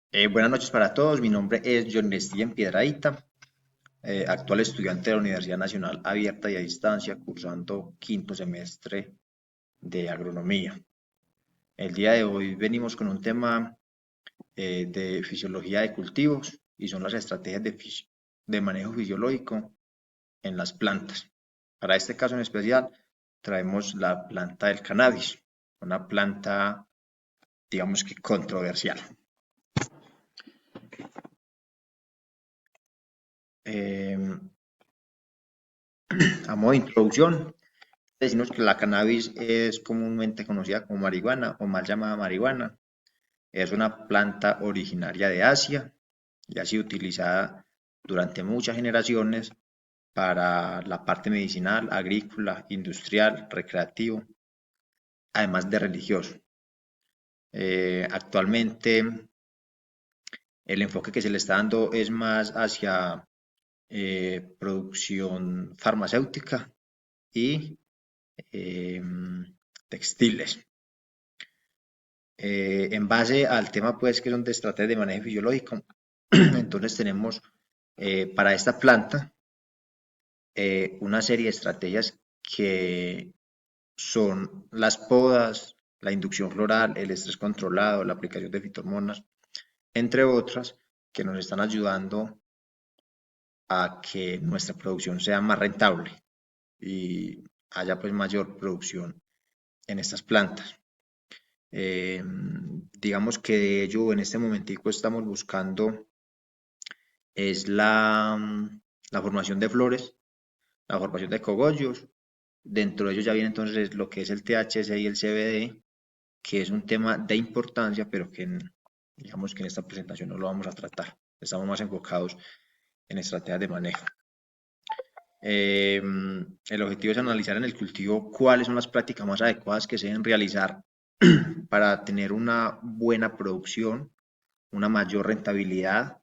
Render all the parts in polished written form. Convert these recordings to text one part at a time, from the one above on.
Buenas noches para todos, mi nombre es John Steven Piedrahita, actual estudiante de la Universidad Nacional Abierta y a Distancia, cursando quinto semestre de agronomía. El día de hoy venimos con un tema de fisiología de cultivos y son las estrategias de manejo fisiológico en las plantas. Para este caso en especial, traemos la planta del cannabis, una planta, digamos que controversial. Eh, a modo de introducción, decimos que la cannabis es comúnmente conocida como marihuana o mal llamada marihuana. Es una planta originaria de Asia y ha sido utilizada durante muchas generaciones para la parte medicinal, agrícola, industrial, recreativo, además de religioso. Actualmente el enfoque que se le está dando es más hacia producción farmacéutica y eh, textiles. En base al tema, pues, que son de estrategias de manejo fisiológico, entonces tenemos para esta planta una serie de estrategias que son las podas, la inducción floral, el estrés controlado, la aplicación de fitohormonas, entre otras, que nos están ayudando a que nuestra producción sea más rentable y haya pues mayor producción en estas plantas. Eh, digamos que de ello en este momentico estamos buscando es la formación de flores, la formación de cogollos. Dentro de ellos ya viene entonces lo que es el THC y el CBD, que es un tema de importancia, pero que digamos que en esta presentación no lo vamos a tratar. Estamos más enfocados en estrategias de manejo. El objetivo es analizar en el cultivo cuáles son las prácticas más adecuadas que se deben realizar para tener una buena producción, una mayor rentabilidad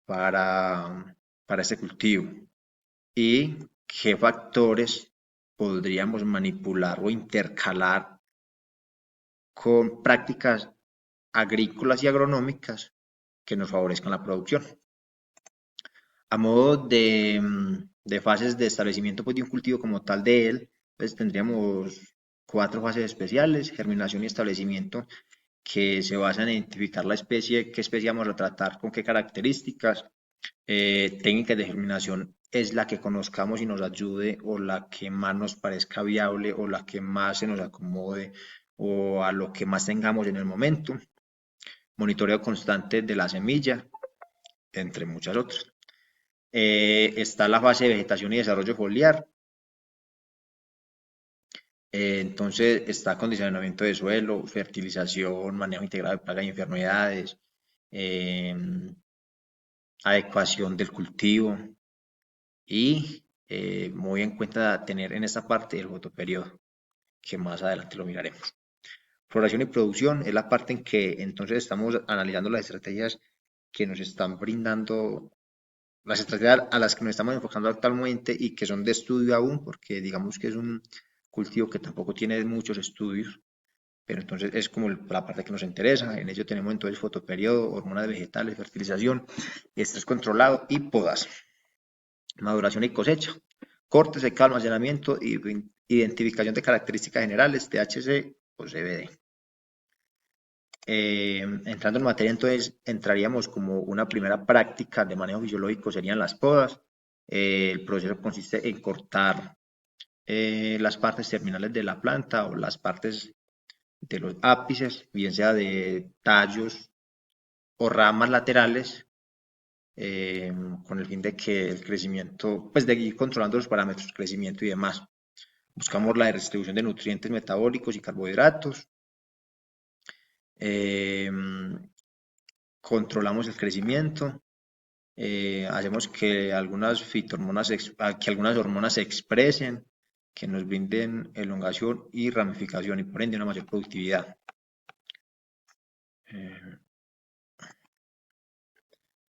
para este cultivo y qué factores podríamos manipular o intercalar con prácticas agrícolas y agronómicas que nos favorezcan la producción. A modo de fases de establecimiento pues, de un cultivo como tal de él, pues tendríamos cuatro fases especiales: germinación y establecimiento, que se basan en identificar la especie, qué especie vamos a tratar, con qué características. Técnicas de germinación es la que conozcamos y nos ayude, o la que más nos parezca viable, o la que más se nos acomode, o a lo que más tengamos en el momento. Monitoreo constante de la semilla, entre muchas otras. Está la fase de vegetación y desarrollo foliar. Entonces está acondicionamiento de suelo, fertilización, manejo integrado de plagas y enfermedades, eh, adecuación del cultivo y muy en cuenta tener en esta parte el fotoperiodo, que más adelante lo miraremos. Floración y producción es la parte en que entonces estamos analizando las estrategias que nos están brindando, las estrategias a las que nos estamos enfocando actualmente y que son de estudio aún, porque digamos que es un cultivo que tampoco tiene muchos estudios, pero entonces es como la parte que nos interesa. En ello tenemos entonces fotoperiodo, hormonas vegetales, fertilización, estrés controlado y podas. Maduración y cosecha, corte, secado, almacenamiento y identificación de características generales, THC o CBD. Entrando en materia, entonces entraríamos como una primera práctica de manejo fisiológico, serían las podas. El proceso consiste en cortar las partes terminales de la planta o las partes de los ápices, bien sea de tallos o ramas laterales, con el fin de que el crecimiento, pues de ir controlando los parámetros de crecimiento y demás. Buscamos la distribución de nutrientes metabólicos y carbohidratos. Eh, Controlamos el crecimiento. Hacemos que algunas fitohormonas, que algunas hormonas se expresen, que nos brinden elongación y ramificación y por ende una mayor productividad. Eh,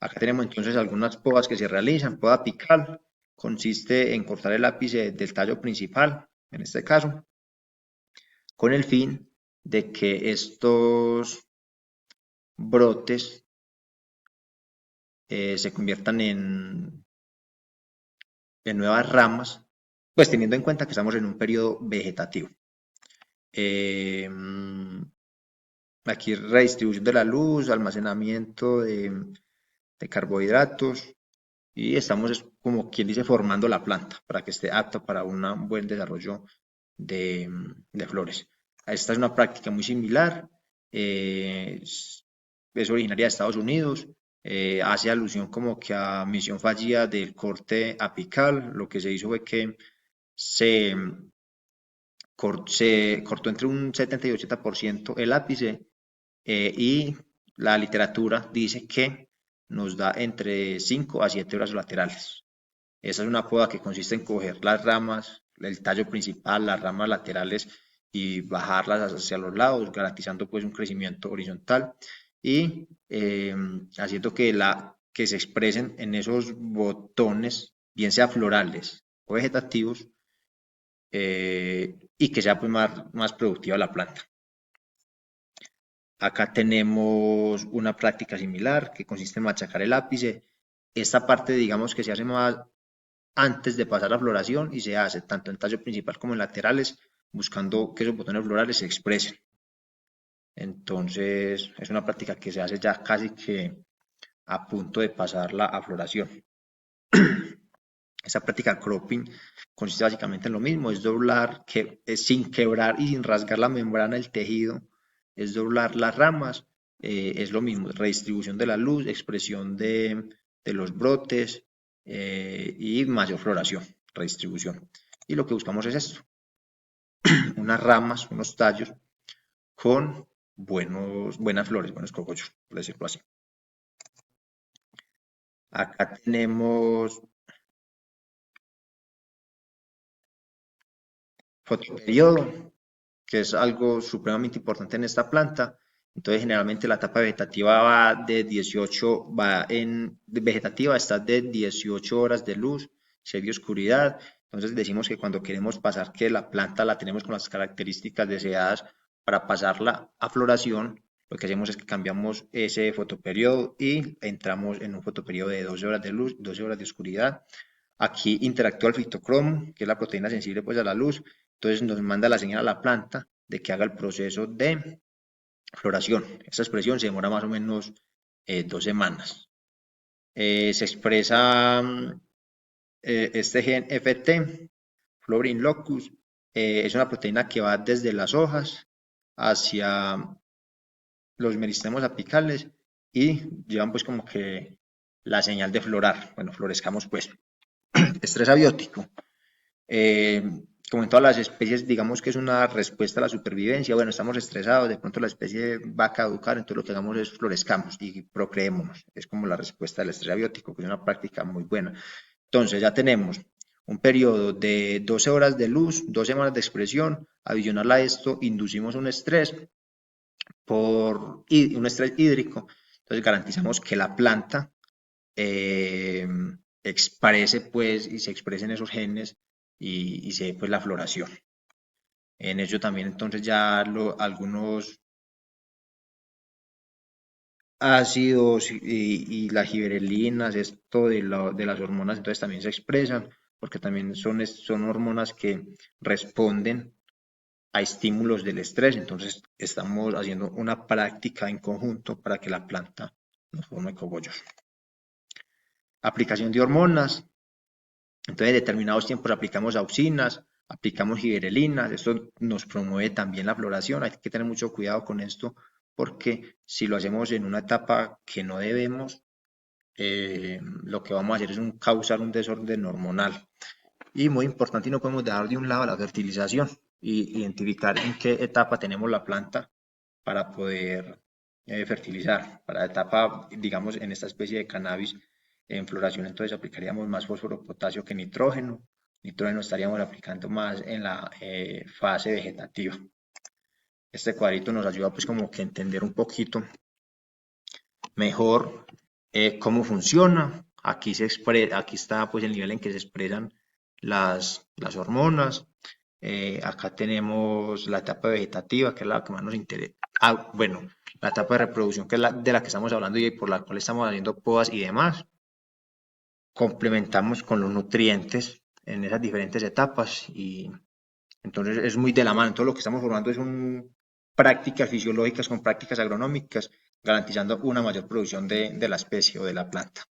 Acá tenemos entonces algunas podas que se realizan. Poda apical consiste en cortar el ápice del tallo principal, en este caso, con el fin de que estos brotes se conviertan en nuevas ramas, pues teniendo en cuenta que estamos en un periodo vegetativo. Eh, Aquí redistribución de la luz, almacenamiento de carbohidratos y estamos como quien dice formando la planta para que esté apta para un buen desarrollo de flores. Esta es una práctica muy similar, es originaria de Estados Unidos, hace alusión como que a misión fallida del corte apical. Lo que se hizo fue que se, se cortó entre un 70 y 80% el ápice, y la literatura dice que nos da entre 5 a 7 horas laterales. Esa es una poda que consiste en coger las ramas, el tallo principal, las ramas laterales y bajarlas hacia los lados, garantizando pues un crecimiento horizontal y haciendo que se expresen en esos botones, bien sea florales o vegetativos, y que sea pues más productiva la planta. Acá tenemos una práctica similar que consiste en machacar el ápice. Esta parte, digamos que se hace más antes de pasar a floración y se hace tanto en tallo principal como en laterales, buscando que esos botones florales se expresen. Entonces, es una práctica que se hace ya casi que a punto de pasar a floración. Esta práctica cropping consiste básicamente en lo mismo, es doblar, sin quebrar y sin rasgar la membrana del tejido, es doblar las ramas, es lo mismo, redistribución de la luz, expresión de los brotes, y mayor floración, redistribución. Y lo que buscamos es esto, unas ramas, unos tallos con buenas flores, buenos cogollos, por decirlo así. Acá tenemos fotoperiodo, que es algo supremamente importante en esta planta. Entonces, generalmente la etapa vegetativa va de 18, vegetativa está de 18 horas de luz, 6 de oscuridad. Entonces, decimos que cuando queremos pasar que la planta la tenemos con las características deseadas para pasarla a floración, lo que hacemos es que cambiamos ese fotoperiodo y entramos en un fotoperiodo de 12 horas de luz, 12 horas de oscuridad. Aquí interactúa el fitocromo, que es la proteína sensible pues a la luz, entonces nos manda la señal a la planta de que haga el proceso de floración. Esta expresión se demora más o menos 2 semanas. Se expresa este gen FT, Florin locus, es una proteína que va desde las hojas hacia los meristemos apicales y llevan pues como que la señal de florar. Bueno, florezcamos pues. Estrés abiótico. Eh, Como en todas las especies, digamos que es una respuesta a la supervivencia. Bueno, estamos estresados, de pronto la especie va a caducar, entonces lo que hagamos es florezcamos y procreémonos. Es como la respuesta del estrés abiótico, que es una práctica muy buena. Entonces ya tenemos un periodo de 12 horas de luz, 2 semanas de expresión. Adicional a esto, inducimos un estrés un estrés hídrico. Entonces garantizamos que la planta eh, exprese pues y se expresen esos genes y se dé pues la floración. En ello también entonces ya algunos ácidos y las giberelinas, esto de las hormonas, entonces también se expresan porque también son hormonas que responden a estímulos del estrés, entonces estamos haciendo una práctica en conjunto para que la planta nos forme cogollos. Aplicación de hormonas, entonces, en determinados tiempos aplicamos auxinas, aplicamos giberelinas, esto nos promueve también la floración, hay que tener mucho cuidado con esto porque si lo hacemos en una etapa que no debemos, lo que vamos a hacer es causar un desorden hormonal. Y muy importante, y no podemos dejar de un lado la fertilización y identificar en qué etapa tenemos la planta para poder fertilizar. Para la etapa, digamos, en esta especie de cannabis en floración, entonces aplicaríamos más fósforo, potasio que nitrógeno. Nitrógeno estaríamos aplicando más en la fase vegetativa. Este cuadrito nos ayuda pues como que a entender un poquito mejor cómo funciona. Aquí está pues el nivel en que se expresan las hormonas. Acá tenemos la etapa vegetativa, que es la que más nos interesa. Bueno, la etapa de reproducción, que es de la que estamos hablando y por la cual estamos haciendo podas y demás. Complementamos con los nutrientes en esas diferentes etapas y entonces es muy de la mano. Todo lo que estamos formando son prácticas fisiológicas con prácticas agronómicas, garantizando una mayor producción de la especie o de la planta.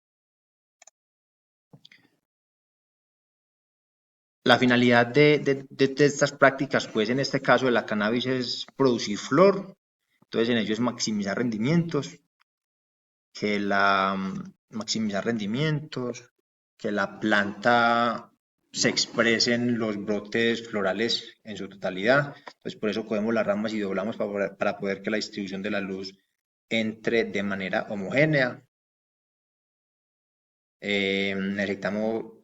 La finalidad de estas prácticas, pues en este caso de la cannabis, es producir flor. Entonces en ello es maximizar rendimientos, maximizar rendimientos, que la planta se expresen los brotes florales en su totalidad. Entonces por eso cogemos las ramas y doblamos para poder que la distribución de la luz entre de manera homogénea. Necesitamos,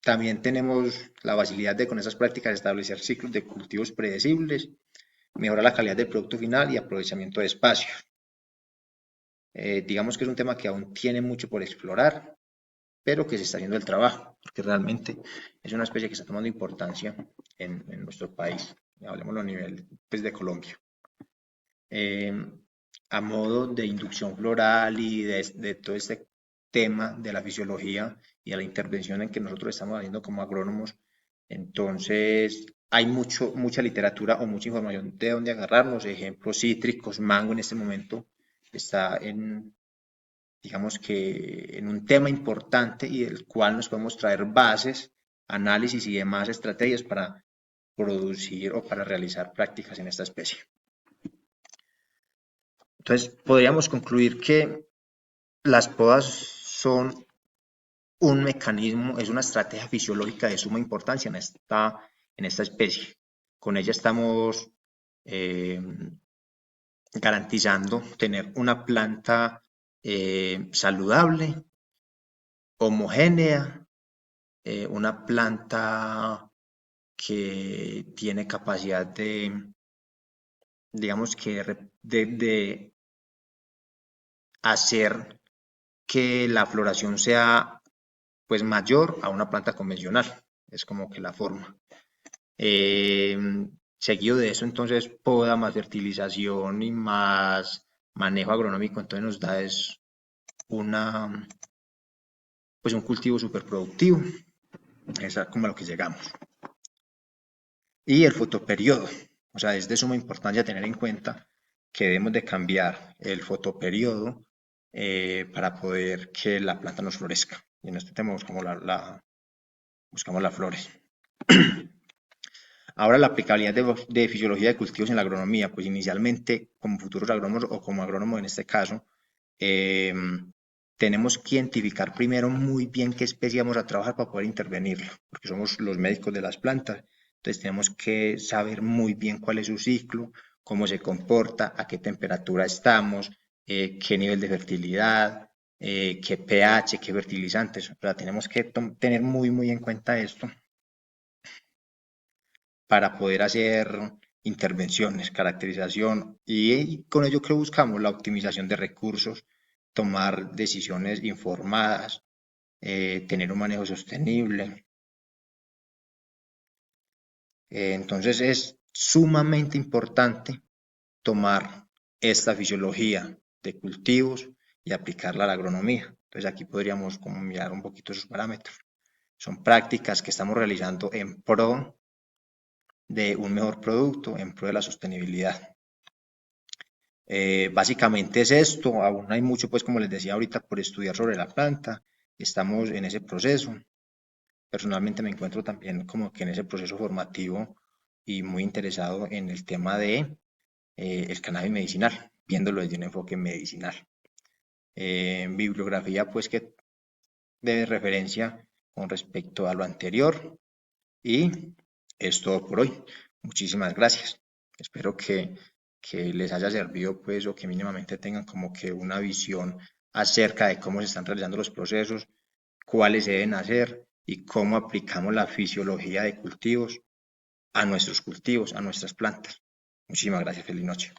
también tenemos la facilidad de con esas prácticas establecer ciclos de cultivos predecibles, mejorar la calidad del producto final y aprovechamiento de espacio. Digamos que es un tema que aún tiene mucho por explorar, pero que se está haciendo el trabajo, porque realmente es una especie que está tomando importancia en nuestro país, hablemoslo a nivel pues, de Colombia. A modo de inducción floral y de todo este tema de la fisiología y de la intervención en que nosotros estamos haciendo como agrónomos, entonces hay mucha literatura o mucha información de dónde agarrarnos, ejemplos cítricos, mango en este momento está digamos que en un tema importante y del cual nos podemos traer bases, análisis y demás estrategias para producir o para realizar prácticas en esta especie. Entonces, podríamos concluir que las podas son un mecanismo, es una estrategia fisiológica de suma importancia en esta especie. Con ella estamos garantizando tener una planta saludable, homogénea, una planta que tiene capacidad digamos que, de hacer que la floración sea pues mayor a una planta convencional. Es como que la forma. Seguido de eso, entonces, poda más fertilización y más manejo agronómico, entonces nos da es pues un cultivo súper productivo. Es como a lo que llegamos. Y el fotoperiodo. O sea, es de suma importancia tener en cuenta que debemos de cambiar el fotoperiodo para poder que la planta nos florezca. Y en este tema buscamos las flores. Ahora la aplicabilidad de fisiología de cultivos en la agronomía, pues inicialmente como futuros agrónomos o como agrónomo en este caso, tenemos que identificar primero muy bien qué especie vamos a trabajar para poder intervenirlo, porque somos los médicos de las plantas, entonces tenemos que saber muy bien cuál es su ciclo, cómo se comporta, a qué temperatura estamos, qué nivel de fertilidad, qué pH, qué fertilizantes, o sea, tenemos que tener muy en cuenta esto para poder hacer intervenciones, caracterización y con ello que buscamos la optimización de recursos, tomar decisiones informadas, tener un manejo sostenible. Entonces es sumamente importante tomar esta fisiología de cultivos y aplicarla a la agronomía. Entonces aquí podríamos como mirar un poquito esos parámetros. Son prácticas que estamos realizando en pro de un mejor producto, en pro de la sostenibilidad. Básicamente es esto, aún hay mucho, pues como les decía ahorita, por estudiar sobre la planta, estamos en ese proceso. Personalmente me encuentro también como que en ese proceso formativo y muy interesado en el tema de el cannabis medicinal, viéndolo desde un enfoque medicinal. Bibliografía pues que de referencia con respecto a lo anterior y es todo por hoy. Muchísimas gracias. Espero que les haya servido pues o que mínimamente tengan como que una visión acerca de cómo se están realizando los procesos, cuáles se deben hacer y cómo aplicamos la fisiología de cultivos a nuestros cultivos, a nuestras plantas. Muchísimas gracias, feliz noche.